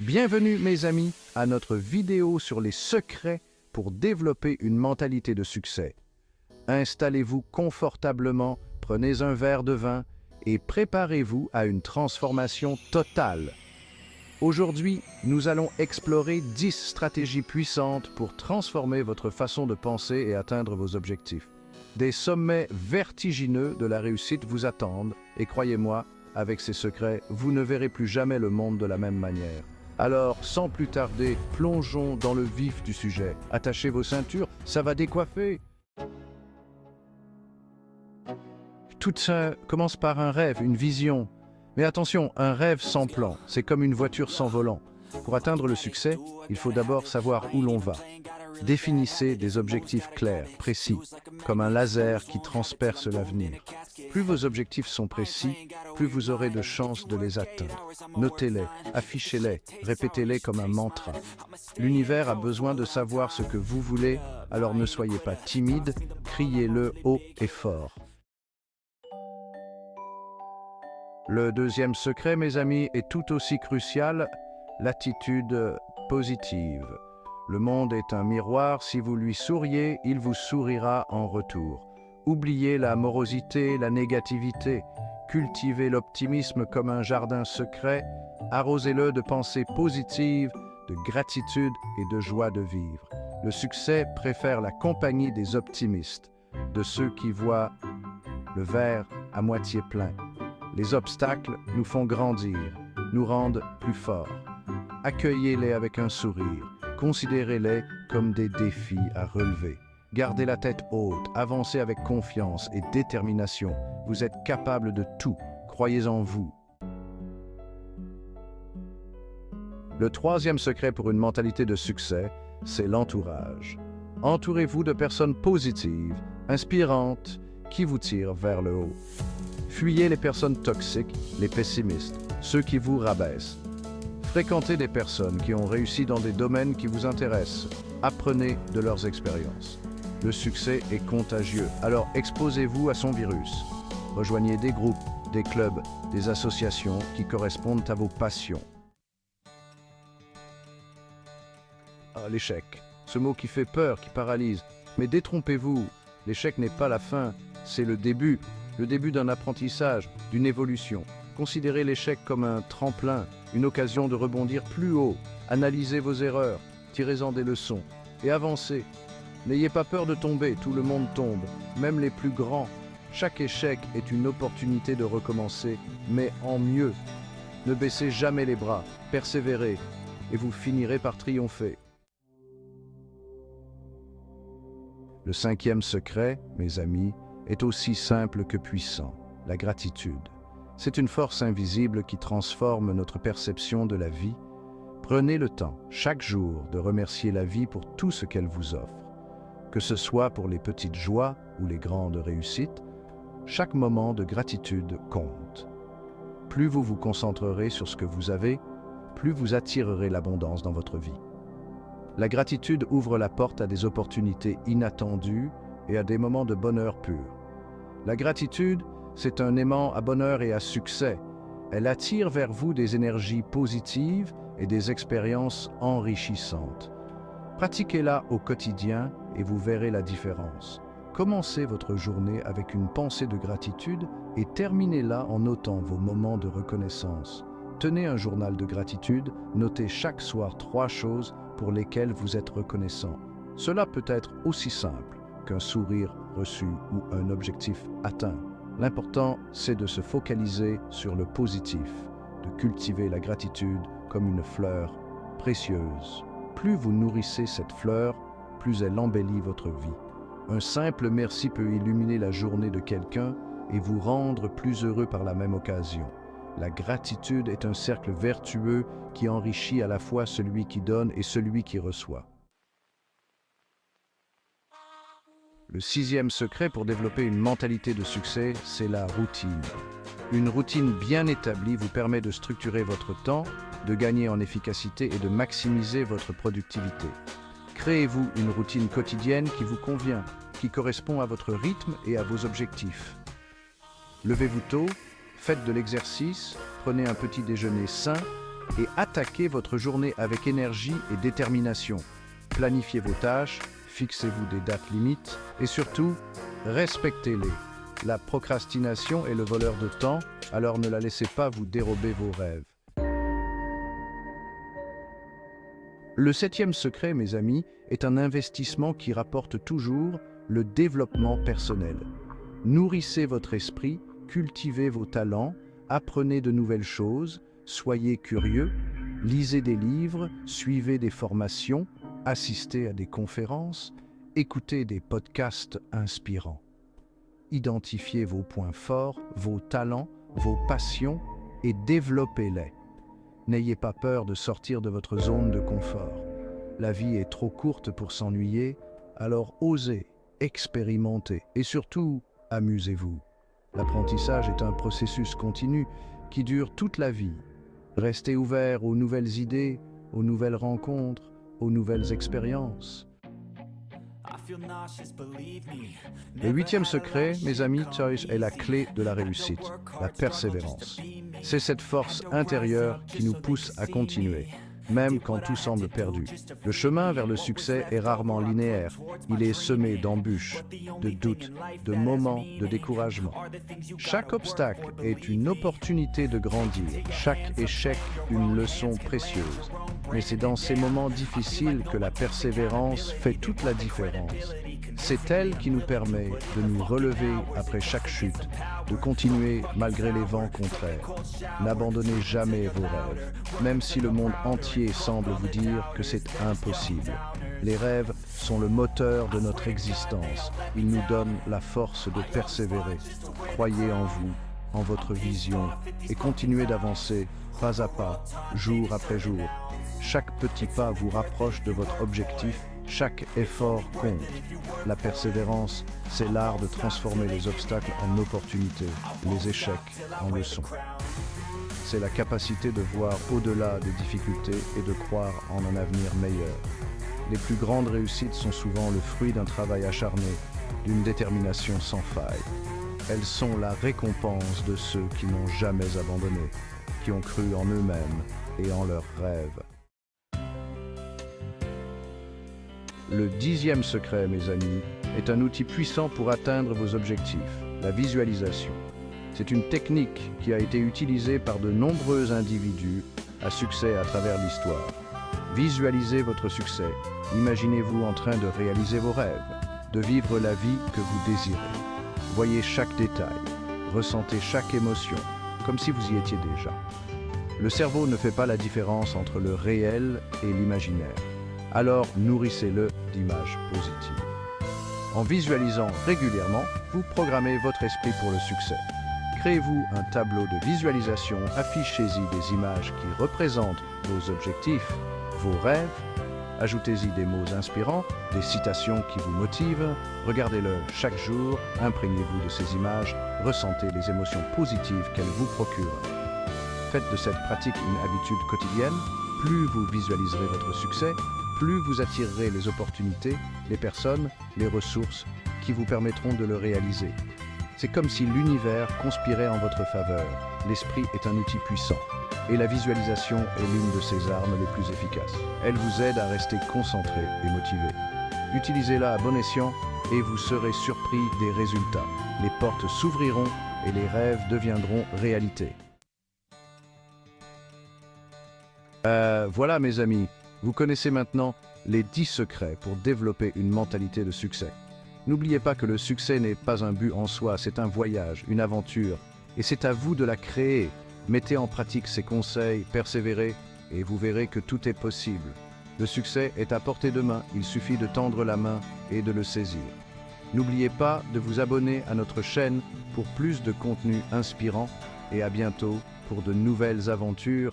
Bienvenue mes amis à notre vidéo sur les secrets pour développer une mentalité de succès. Installez-vous confortablement, prenez un verre de vin et préparez-vous à une transformation totale. Aujourd'hui, nous allons explorer 10 stratégies puissantes pour transformer votre façon de penser et atteindre vos objectifs. Des sommets vertigineux de la réussite vous attendent et croyez-moi, avec ces secrets, vous ne verrez plus jamais le monde de la même manière. Alors, sans plus tarder, plongeons dans le vif du sujet. Attachez vos ceintures, ça va décoiffer. Tout ça commence par un rêve, une vision. Mais attention, un rêve sans plan, c'est comme une voiture sans volant. Pour atteindre le succès, il faut d'abord savoir où l'on va. Définissez des objectifs clairs, précis, comme un laser qui transperce l'avenir. Plus vos objectifs sont précis, plus vous aurez de chances de les atteindre. Notez-les, affichez-les, répétez-les comme un mantra. L'univers a besoin de savoir ce que vous voulez, alors ne soyez pas timide, criez-le haut et fort. Le deuxième secret, mes amis, est tout aussi crucial, l'attitude positive. Le monde est un miroir, si vous lui souriez, il vous sourira en retour. Oubliez la morosité, la négativité, cultivez l'optimisme comme un jardin secret, arrosez-le de pensées positives, de gratitude et de joie de vivre. Le succès préfère la compagnie des optimistes, de ceux qui voient le verre à moitié plein. Les obstacles nous font grandir, nous rendent plus forts. Accueillez-les avec un sourire. Considérez-les comme des défis à relever. Gardez la tête haute, avancez avec confiance et détermination. Vous êtes capable de tout, croyez en vous. Le troisième secret pour une mentalité de succès, c'est l'entourage. Entourez-vous de personnes positives, inspirantes, qui vous tirent vers le haut. Fuyez les personnes toxiques, les pessimistes, ceux qui vous rabaissent. Fréquentez des personnes qui ont réussi dans des domaines qui vous intéressent. Apprenez de leurs expériences. Le succès est contagieux, alors exposez-vous à son virus. Rejoignez des groupes, des clubs, des associations qui correspondent à vos passions. Ah, l'échec, ce mot qui fait peur, qui paralyse. Mais détrompez-vous, l'échec n'est pas la fin, c'est le début d'un apprentissage, d'une évolution. Considérez l'échec comme un tremplin, une occasion de rebondir plus haut. Analysez vos erreurs, tirez-en des leçons et avancez. N'ayez pas peur de tomber, tout le monde tombe, même les plus grands. Chaque échec est une opportunité de recommencer, mais en mieux. Ne baissez jamais les bras, persévérez et vous finirez par triompher. Le cinquième secret, mes amis, est aussi simple que puissant, la gratitude. C'est une force invisible qui transforme notre perception de la vie. Prenez le temps, chaque jour, de remercier la vie pour tout ce qu'elle vous offre. Que ce soit pour les petites joies ou les grandes réussites, chaque moment de gratitude compte. Plus vous vous concentrerez sur ce que vous avez, plus vous attirerez l'abondance dans votre vie. La gratitude ouvre la porte à des opportunités inattendues et à des moments de bonheur pur. La gratitude, c'est un aimant à bonheur et à succès. Elle attire vers vous des énergies positives et des expériences enrichissantes. Pratiquez-la au quotidien et vous verrez la différence. Commencez votre journée avec une pensée de gratitude et terminez-la en notant vos moments de reconnaissance. Tenez un journal de gratitude, notez chaque soir 3 choses pour lesquelles vous êtes reconnaissant. Cela peut être aussi simple qu'un sourire reçu ou un objectif atteint. L'important, c'est de se focaliser sur le positif, de cultiver la gratitude comme une fleur précieuse. Plus vous nourrissez cette fleur, plus elle embellit votre vie. Un simple merci peut illuminer la journée de quelqu'un et vous rendre plus heureux par la même occasion. La gratitude est un cercle vertueux qui enrichit à la fois celui qui donne et celui qui reçoit. Le sixième secret pour développer une mentalité de succès, c'est la routine. Une routine bien établie vous permet de structurer votre temps, de gagner en efficacité et de maximiser votre productivité. Créez-vous une routine quotidienne qui vous convient, qui correspond à votre rythme et à vos objectifs. Levez-vous tôt, faites de l'exercice, prenez un petit déjeuner sain, et attaquez votre journée avec énergie et détermination. Planifiez vos tâches, fixez-vous des dates limites et surtout, respectez-les. La procrastination est le voleur de temps, alors ne la laissez pas vous dérober vos rêves. Le 7e secret, mes amis, est un investissement qui rapporte toujours le développement personnel. Nourrissez votre esprit, cultivez vos talents, apprenez de nouvelles choses, soyez curieux, lisez des livres, suivez des formations, assistez à des conférences, écoutez des podcasts inspirants. Identifiez vos points forts, vos talents, vos passions et développez-les. N'ayez pas peur de sortir de votre zone de confort. La vie est trop courte pour s'ennuyer, alors osez, expérimentez et surtout, amusez-vous. L'apprentissage est un processus continu qui dure toute la vie. Restez ouvert aux nouvelles idées, aux nouvelles rencontres, aux nouvelles expériences. Le 8e secret, mes amis, est la clé de la réussite, la persévérance. C'est cette force intérieure qui nous pousse à continuer, même quand tout semble perdu. Le chemin vers le succès est rarement linéaire. Il est semé d'embûches, de doutes, de moments de découragement. Chaque obstacle est une opportunité de grandir, chaque échec une leçon précieuse. Mais c'est dans ces moments difficiles que la persévérance fait toute la différence. C'est elle qui nous permet de nous relever après chaque chute, de continuer malgré les vents contraires. N'abandonnez jamais vos rêves, même si le monde entier semble vous dire que c'est impossible. Les rêves sont le moteur de notre existence. Ils nous donnent la force de persévérer. Croyez en vous, en votre vision, et continuez d'avancer pas à pas, jour après jour. Chaque petit pas vous rapproche de votre objectif, chaque effort compte. La persévérance, c'est l'art de transformer les obstacles en opportunités, les échecs en leçons. C'est la capacité de voir au-delà des difficultés et de croire en un avenir meilleur. Les plus grandes réussites sont souvent le fruit d'un travail acharné, d'une détermination sans faille. Elles sont la récompense de ceux qui n'ont jamais abandonné, qui ont cru en eux-mêmes et en leurs rêves. Le 10e secret, mes amis, est un outil puissant pour atteindre vos objectifs, la visualisation. C'est une technique qui a été utilisée par de nombreux individus à succès à travers l'histoire. Visualisez votre succès. Imaginez-vous en train de réaliser vos rêves, de vivre la vie que vous désirez. Voyez chaque détail, ressentez chaque émotion, comme si vous y étiez déjà. Le cerveau ne fait pas la différence entre le réel et l'imaginaire. Alors nourrissez-le d'images positives. En visualisant régulièrement, vous programmez votre esprit pour le succès. Créez-vous un tableau de visualisation, affichez-y des images qui représentent vos objectifs, vos rêves. Ajoutez-y des mots inspirants, des citations qui vous motivent. Regardez-le chaque jour, imprégnez-vous de ces images, ressentez les émotions positives qu'elles vous procurent. Faites de cette pratique une habitude quotidienne. Plus vous visualiserez votre succès, plus vous attirerez les opportunités, les personnes, les ressources qui vous permettront de le réaliser. C'est comme si l'univers conspirait en votre faveur. L'esprit est un outil puissant et la visualisation est l'une de ses armes les plus efficaces. Elle vous aide à rester concentré et motivé. Utilisez-la à bon escient et vous serez surpris des résultats. Les portes s'ouvriront et les rêves deviendront réalité. Voilà mes amis, vous connaissez maintenant les 10 secrets pour développer une mentalité de succès. N'oubliez pas que le succès n'est pas un but en soi, c'est un voyage, une aventure. Et c'est à vous de la créer. Mettez en pratique ces conseils, persévérez, et vous verrez que tout est possible. Le succès est à portée de main, il suffit de tendre la main et de le saisir. N'oubliez pas de vous abonner à notre chaîne pour plus de contenu inspirant, et à bientôt pour de nouvelles aventures.